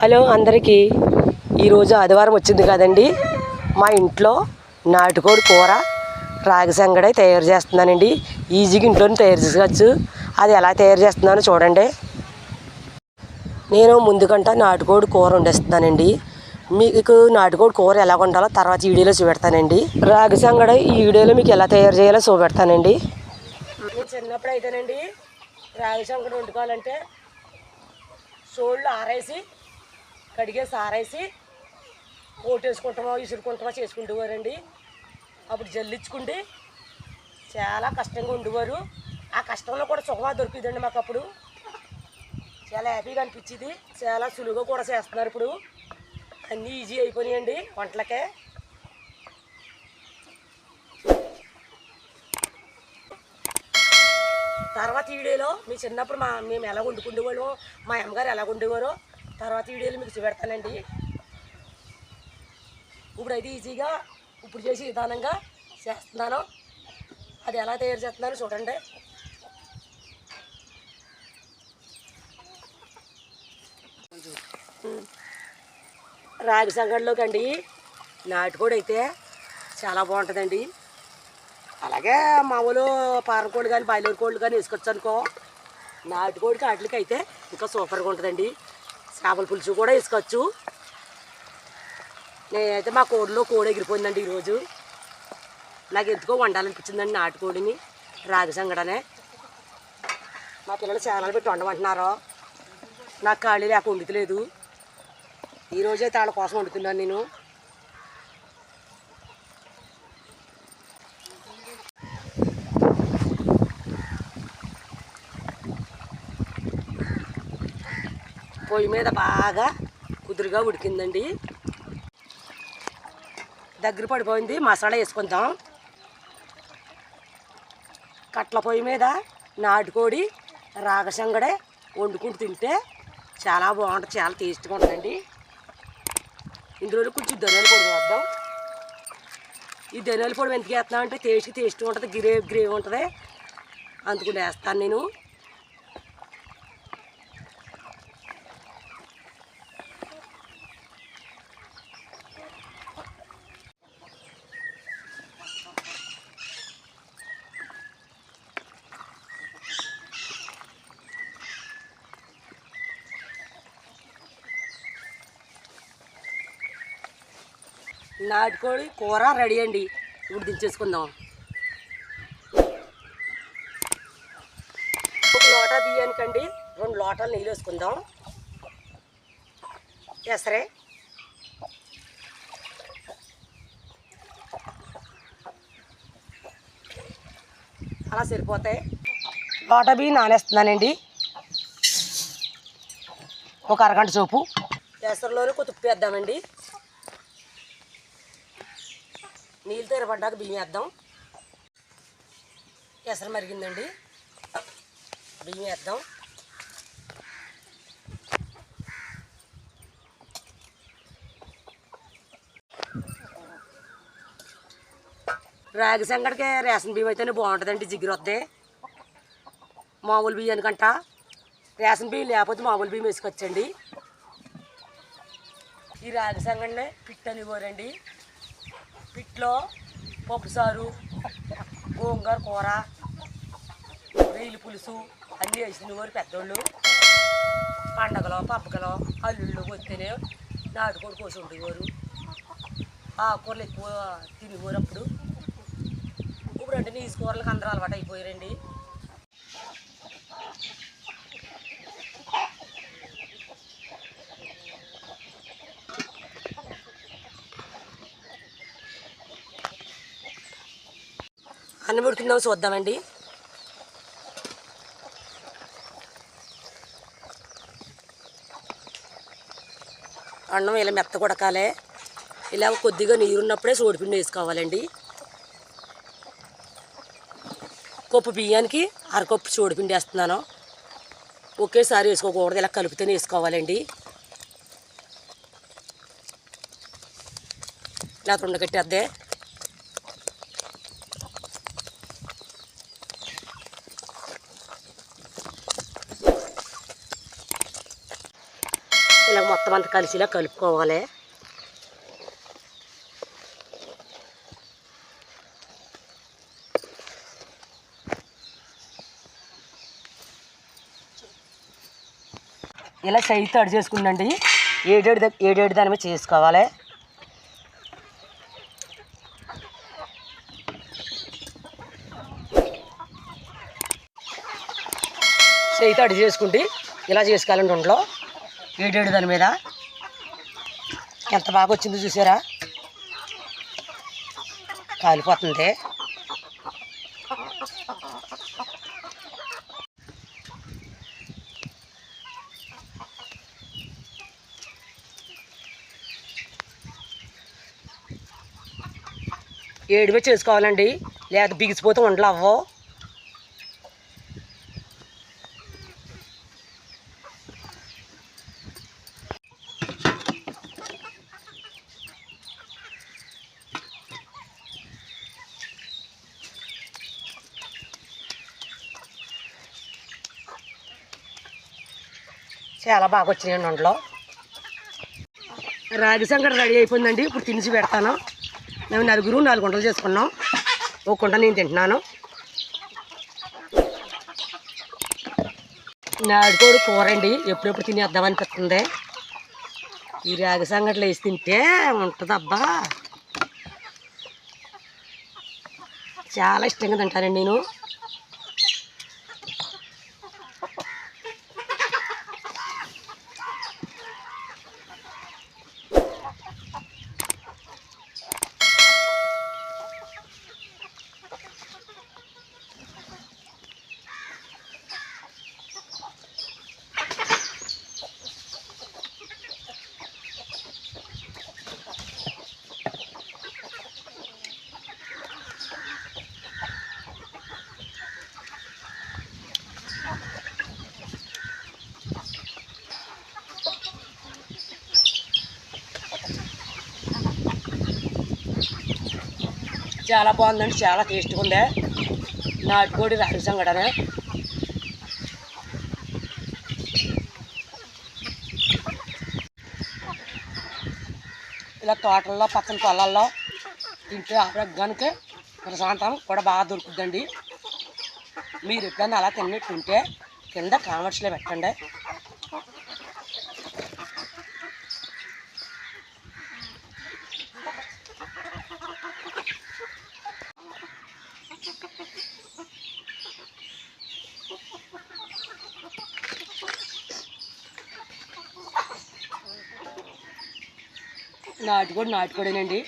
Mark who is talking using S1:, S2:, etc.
S1: Hello అందరికీ ఈరోజు ఆదివారం వచ్చింది కదండి. మా ఇంట్లో నాటుకోడి కూర రాగి సంగడి తయారు చేస్తున్నానండి. ఈజీగా ఇంట్లోనే తయారు చేసుకోవచ్చు. అది ఎలా తయారు చేస్తున్నానో చూడండి. నేను ముందుకంట నాటుకోడి కూర వండేస్తున్నానండి. మీకు నాటుకోడి కూర ఎలా వండాలో తర్వాత వీడియోలో చూపెడతానండి. రాగి సంగడి ఈ వీడియోలో మీకు ఎలా తయారు చేయాలో చూపెడతానండి. నేను చిన్నప్పుడు అయితేనండి రాగి సంగడి వండుకోవాలంటే సోళ్ళు ఆరేసి కడిగేసి ఆరేసి ఓటేసుకుంటామో ఇసురుకుంటామో చేసుకుంటేవారండి. అప్పుడు జల్లించుకుంటే చాలా కష్టంగా ఉండేవారు. ఆ కష్టంలో కూడా సుఖమా దొరికిందండి మాకు. అప్పుడు చాలా హ్యాపీగా అనిపించేది. చాలా సులువుగా కూడా చేస్తున్నారు ఇప్పుడు. అన్నీ ఈజీ అయిపోయినాయండి వంటలకే. తర్వాత వీడియోలో మీ చిన్నప్పుడు మేము ఎలా వండుకుండేవాళ్ళో, మా అమ్మగారు ఎలా వండేవారో తర్వాత వీడియోలో మీకు చూపెడతానండి. ఇప్పుడైతే ఈజీగా ఇప్పుడు చేసి విధానంగా చేస్తున్నాను. అది ఎలా తయారు చేస్తున్నానో చూడండి. రాగి సంగడిలోకి అండి నాటుకోడి అయితే చాలా బాగుంటుందండి. అలాగే మామూలు పారం కోళ్ళు కానీ బాయిలర్ కోళ్ళు కానీ వేసుకోవచ్చు అనుకో. నాటుకోడికి వాటికి అయితే ఇంకా సూపర్గా ఉంటుందండి. చేపల పులుసు కూడా వేసుకోవచ్చు. నేనైతే మా కోడి ఎగిరిపోయిందండి ఈరోజు. నాకు ఎందుకో వండాలనిపించిందండి నాటుకోడిని రాగి సంగడనే. మా పిల్లలు ఛానల్ పెట్టి వండమంటున్నారు. నాకు ఖాళీ లేక వండుతలేదు. ఈరోజైతే వాళ్ళ కోసం వండుతున్నాను నేను. పొయ్యి మీద బాగా కుదురుగా ఉడికిందండి. దగ్గర పడిపోయింది. మసాలా వేసుకుందాం. కట్ల పొయ్యి మీద నాటుకోడి రాగి సంగడి వండుకుంటూ తింటే చాలా బాగుంటుంది. చాలా టేస్ట్గా ఉంటుందండి. ఇందులో కొంచెం ధనియాల పొడి వేద్దాం. ఈ ధనియాల పొడి ఎందుకు వేస్తున్నాం అంటే టేస్ట్గా ఉంటుంది. గ్రేవీ ఉంటుంది. అందుకు వేస్తాను నేను. నాటుకోడి కూర రెడీ అండి. ఇప్పుడు దించేసుకుందాం. ఒక లోటా బియ్యానికండి 2 లోటాలు నీళ్ళు వేసుకుందాం. ఎసరే అలా సరిపోతాయి. లోటా బియ్యం నానేస్తున్నానండి. ఒక అరగంట సోపు ఎసరులోనే కొద్ది ఉప్పు వేద్దామండి. నీళ్ళు తెరపడ్డాక బియ్యం వేద్దాం. ఎసరు మరిగిందండి. బియ్యం వేద్దాం. రాగి సంగడికి రేషన్ బియ్యం అయితేనే బాగుంటుందండి. జిగురు వద్దే మామూలు బియ్యానికంట. రేషన్ బియ్యం లేకపోతే మామూలు బియ్యం వేసుకొచ్చండి. ఈ రాగి సంగడిని పిట్ అనివ్వరండి. పిట్లో పప్పుసారు, గోంగూర కూర, రొయ్యల పులుసు అన్నీ వేసినవారు పెద్దోళ్ళు. పండగలో పబ్బకలో అల్లుళ్ళు వస్తేనే నాటుకోడి కోసి ఉండేవారు. ఆకుకూరలు ఎక్కువ తినేవారు అప్పుడు. ఇప్పుడు అంటే నీసు కూరలకు అందరూ అలవాటు అయిపోయారండి. అన్నం ఉడికిందాం చూద్దామండి. అన్నం ఇలా మెత్తగా ఉడకాలి. ఇలా కొద్దిగా నీరున్నప్పుడే సోడిపిండి వేసుకోవాలండి. కప్పు బియ్యానికి అరకప్పు సోడిపిండి వేస్తున్నాను. ఒకేసారి వేసుకోకూడదు. ఇలా కలుపుతూనే వేసుకోవాలండి. ఇలా ఉండగట్టేద్దే. ఇలా మొత్తం అంతా కలిసిలా కలుపుకోవాలి. ఇలా సైజు తడి చేసుకుందండి. ఏడేడు దాని మీద చేసుకోవాలి. సైజు తడి చేసుకుంటే ఇలా చేసుకోవాలండి. ఒంట్లో ఏడేడు దాని మీద ఎంత బాగా వచ్చిందో చూసారా, కాలిపోతుంది. ఏడువే చేసుకోవాలండి, లేదా బిగిసిపోతే వంటలు అవ్వవు. చాలా బాగా వచ్చినాయండి వంటలో. రాగి సంగటి రెడీ అయిపోయిందండి. ఇప్పుడు తినిసి పెడతాను. మేము 4 గుంటలు చేసుకున్నాం. ఒక గుంట నేను తింటున్నాను. నాటుకోడి కూర అండి, ఎప్పుడెప్పుడు తినేద్దామనిపిస్తుంది. ఈ రాగి సంగట్లో వేసి తింటే ఉంటుంది అబ్బా, చాలా ఇష్టంగా తింటానండి నేను. చాలా బాగుందండి, చాలా టేస్ట్గా ఉంది నాటుకోడి రాగి సంగటి. ఇలా తోటల్లో పక్కన పొలాల్లో తింటే ఆరోగ్యానికి ప్రశాంతం కూడా బాగా దొరుకుతుందండి. మీరు ఎప్పుడైనా అలా తిన్నట్టుంటే కింద కామెంట్స్లో పెట్టండి. నాటుకోడేనండి.